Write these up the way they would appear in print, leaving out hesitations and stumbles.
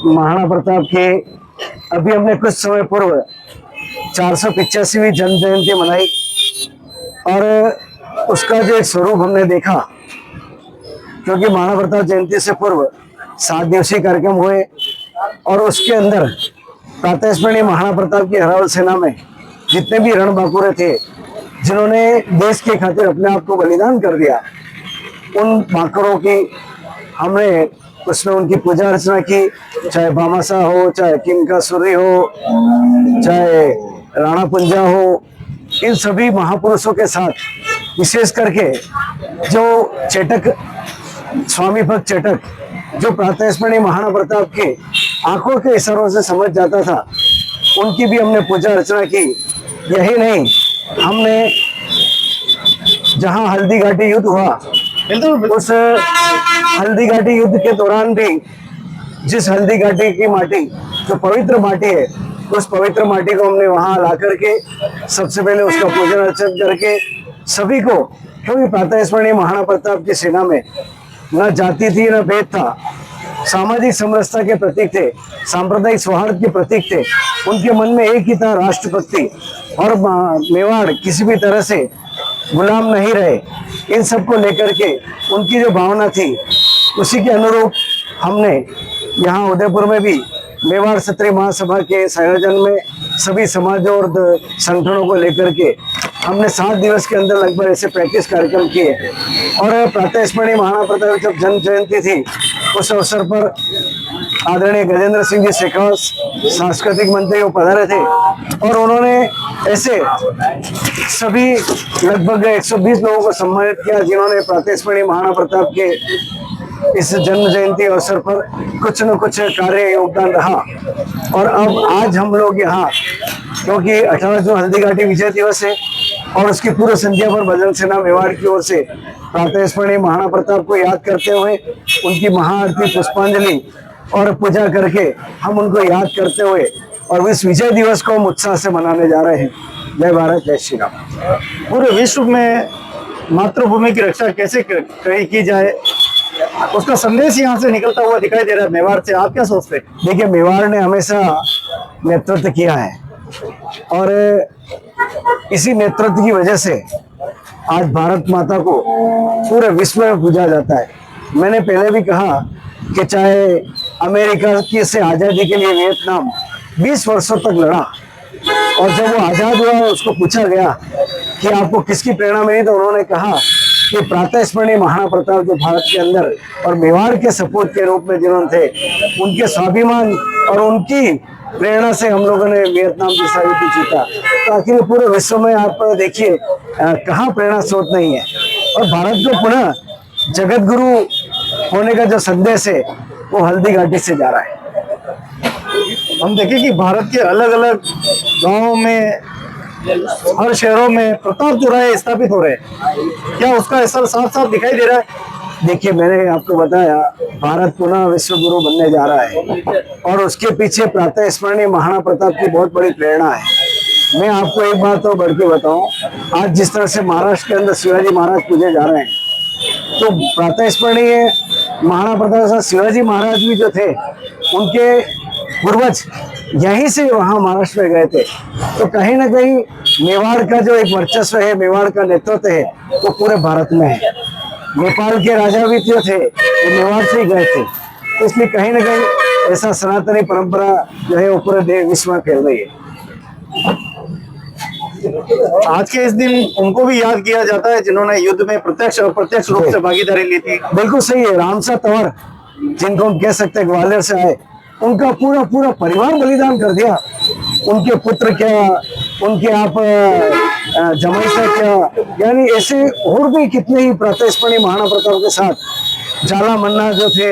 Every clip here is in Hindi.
महाराणा प्रताप के अभी हमने कुछ समय पूर्व 485वीं जन्म जयंती मनाई और उसका जो एक स्वरूप हमने देखा, क्योंकि महाराणा प्रताप जयंती से पूर्व 7 दिवसीय कार्यक्रम हुए और उसके अंदर प्रातःस्मरणीय महाराणा प्रताप की अरावल सेना में जितने भी रणबांकुरे थे, जिन्होंने देश के खातिर अपने आप को बलिदान कर दिया, उन बांकुरों की हमने उसमें उनकी पूजा अर्चना की। चाहे भामाशाह हो, चाहे किंकासुरी हो, चाहे राणा पुंजा हो, इन सभी महापुरुषों के साथ विशेष करके जो चेटक, स्वामी भक्त चेटक, जो प्रातःस्मरणीय महाराणा प्रताप के आंखों के इशारों से समझ जाता था, उनकी भी हमने पूजा अर्चना की। यही नहीं, हमने जहां हल्दी घाटी युद्ध हुआ, उस हल्दी घाटी युद्ध के दौरान भी जिस हल्दी घाटी की माटी जो पवित्र माटी है, उस पवित्र माटी को हमने वहां ला करके सबसे पहले उसका पूजन अर्चन करके सभी को, क्योंकि प्रातःस्मरणीय महाराणा प्रताप की सेना में न जाति थी न भेद था, सामाजिक समरसता के प्रतीक थे, सांप्रदायिक सौहार्द के प्रतीक थे। उनके मन में एक ही था, राष्ट्रभक्ति, और मेवाड़ किसी भी तरह से गुलाम नहीं रहे। इन सब को लेकर के उनकी जो भावना थी, उसी के अनुरूप हमने यहाँ उदयपुर में भी मेवाड़ क्षत्रिय महासभा के संयोजन में सभी समाजों और संगठनों को लेकर के हमने 7 दिवस के अंदर लगभग ऐसे 35 कार्यक्रम किए। और प्रातःस्मरणीय महाराणा प्रताप जब जन्म जयंती थी, उस अवसर पर आदरणीय गजेंद्र सिंह जी शेखावत सांस्कृतिक मंत्री वो पधारे थे और उन्होंने ऐसे सभी लगभग 120 लोगों को सम्मानित किया, जिन्होंने प्रातःस्मरणीय महाराणा प्रताप के इस जन्म जयंती अवसर पर कुछ न कुछ कार्य योगदान रहा। और अब आज हम लोग यहाँ, क्योंकि 18 जून हल्दी घाटी विजय दिवस है और उसकी पूर्व संध्या पर बजरंग सेना मेवाड़ की ओर से प्रातःस्मरणीय महाराणा प्रताप को याद करते हुए उनकी महाआरती, पुष्पांजलि और पूजा करके हम उनको याद करते हुए और इस विजय दिवस को हम उत्साह से मनाने जा रहे हैं। जय भारत, जय श्री राम। पूरे विश्व में मातृभूमि की रक्षा कैसे की जाए, उसका संदेश यहाँ से निकलता हुआ दिखाई दे रहा है मेवाड़ से। आप क्या सोचते हैं? देखिए, मेवाड़ ने हमेशा नेतृत्व किया है और इसी नेतृत्व की वजह से आज भारत माता को पूरे विश्व में पूजा जाता है। मैंने पहले भी कहा कि चाहे अमेरिका की से आज़ादी के लिए वियतनाम 20 वर्षों तक लड़ा और जब वो आज़ाद हुआ, उसको पूछा गया कि आपको किसकी प्रेरणा मिली, तो उन्होंने कहा कि प्रातःस्मरणीय महाराणा प्रताप जो भारत के अंदर और मेवाड़ के सपूत के रूप में जिन्होंने थे, उनके स्वाभिमान और उनकी प्रेरणा से हम लोगों ने वियतनाम की युद्ध जीता। तो आखिर पूरे विश्व में आप देखिए कहाँ प्रेरणा स्रोत नहीं है। और भारत को पुनः जगत गुरु होने का जो संदेश है, वो हल्दी घाटी से जा रहा है। हम देखें कि भारत के अलग अलग गांवों में, हर शहरों में प्रताप चौराहे स्थापित हो रहे हैं, क्या उसका असर साफ साफ दिखाई दे रहा है? देखिए, मैंने आपको बताया, भारत पुनः विश्व गुरु बनने जा रहा है और उसके पीछे प्रातःस्मरणीय महाराणा प्रताप की बहुत बड़ी प्रेरणा है। मैं आपको एक बात और बढ़ के बताऊं, आज जिस तरह से महाराष्ट्र के अंदर शिवाजी महाराज पूजे जा रहे हैं, तो प्रातःस्मरणीय महाराणा प्रताप के साथ शिवाजी महाराज भी जो थे, उनके पूर्वज यहीं से वहां महाराष्ट्र में गए थे। तो कहीं ना कहीं मेवाड़ का जो एक वर्चस्व है, मेवाड़ का नेतृत्व है, वो पूरे भारत में है। नेपाल के राजा भी जो थे, वो मेवाड़ से ही गए थे। तो इसलिए कहीं ना कहीं ऐसा सनातनी परंपरा जो है वो पूरे देश विश्व में फैल रही है। आज के इस दिन उनको भी याद किया जाता है जिन्होंने युद्ध में प्रत्यक्ष और अप्रत्यक्ष रूप से भागीदारी ली थी। बिल्कुल सही है। रामसा तंवर, जिनको हम कह सकते हैं ग्वालियर से आए, उनका पूरा पूरा परिवार बलिदान कर दिया। उनके पुत्र क्या, उनके आप जमाई से क्या, यानी ऐसे और भी कितने ही प्रातःस्मरणीय महाराणा प्रताप के साथ जाला मन्ना जो थे,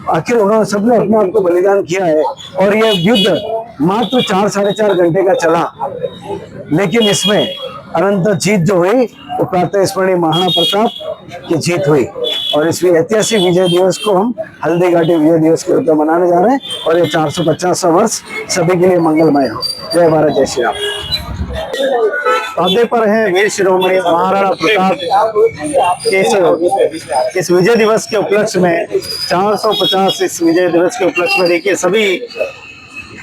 आखिर उन्होंने सबने अपने आप को बलिदान किया है। और ये युद्ध मात्र 4 साढ़े 4 घंटे का चला, लेकिन इसमें अनंत जीत जो हुई वो प्रातःस्मरणीय महाराणा प्रताप की जीत हुई। और इस ऐतिहासिक विजय दिवस को हम हल्दी घाटी विजय दिवस के रूप में मनाने जा रहे हैं और ये 450वां वर्ष सभी के लिए मंगलमय हो। जय भारत, जय श्री राम। सौदे पर हैं वीर शिरोमणि महाराणा प्रताप के इस विजय दिवस के उपलक्ष्य में 450 इस विजय दिवस के उपलक्ष्य में देखिए सभी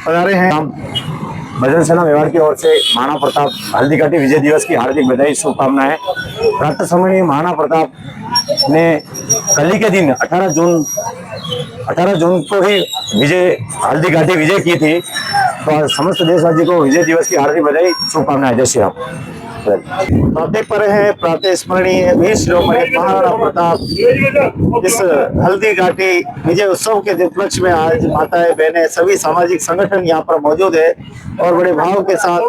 पधारे हैं। भजन सेना मेवाड़ की ओर से महाराणा प्रताप हल्दी घाटी विजय दिवस की हार्दिक बधाई शुभकामनाएं। प्रातः समय महाराणा प्रताप ने कल ही के दिन 18 जून को ही हल्दी घाटी विजय की थी। तो समस्त देशवासी को विजय दिवस की हार्दिक बधाई शुभकामनाएं। जय श्री राम। सौदे पर है प्रातः स्मरणीय वीर शिरोमणि महाराणा प्रताप इस हल्दी घाटी विजय उत्सव के उपलक्ष्य में आज माताएं बहनें सभी सामाजिक संगठन यहाँ पर मौजूद है और बड़े भाव के साथ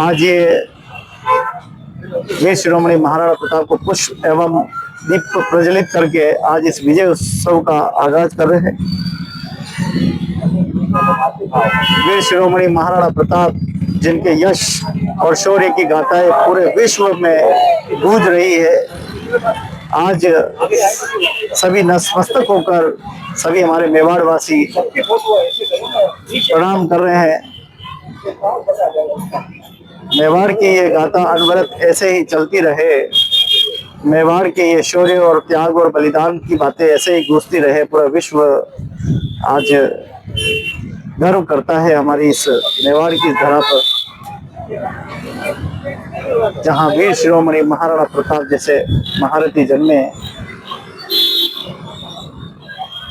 आज ये वीर शिरोमणि महाराणा प्रताप को पुष्प एवं दीप प्रज्वलित करके आज इस विजय उत्सव का आगाज कर रहे हैं। वीर शिरोमणि महाराणा प्रताप जिनके यश और शौर्य की गाथाएं पूरे विश्व में गूंज रही है, आज सभी नतमस्तक होकर सभी हमारे मेवाड़ वासी प्रणाम कर रहे हैं। मेवाड़ की ये गाथा अनवरत ऐसे ही चलती रहे, मेवाड़ के ये शौर्य और त्याग और बलिदान की बातें ऐसे ही गूंजती रहे। पूरा विश्व आज गर्व करता है हमारी इस मेवाड़ की धरा पर, जहां वीर शिरोमणि महाराणा प्रताप जैसे महारथी जन्मे।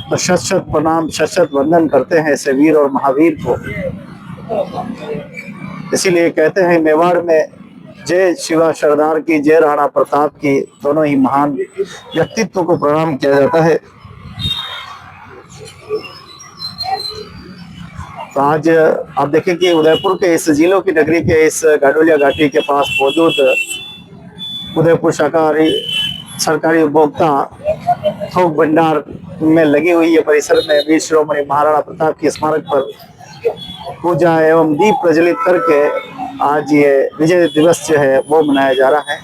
तो शत शत प्रणाम शत शत वंदन करते हैं ऐसे वीर और महावीर को। इसीलिए कहते हैं मेवाड़ में जय शिवा सरदार की, जय राणा प्रताप की, दोनों ही महान व्यक्तित्व को प्रणाम किया जाता है। तो आज आप देखें कि उदयपुर के इस जिलों की नगरी के इस गाडोलिया घाटी के पास मौजूद उदयपुर शाकाहारी सरकारी उपभोक्ता थोक भंडार में लगी हुई ये परिसर में वीर शिरोमणि महाराणा प्रताप के स्मारक पर पूजा एवं दीप प्रज्वलित करके आज ये विजय दिवस जो है वो मनाया जा रहा है।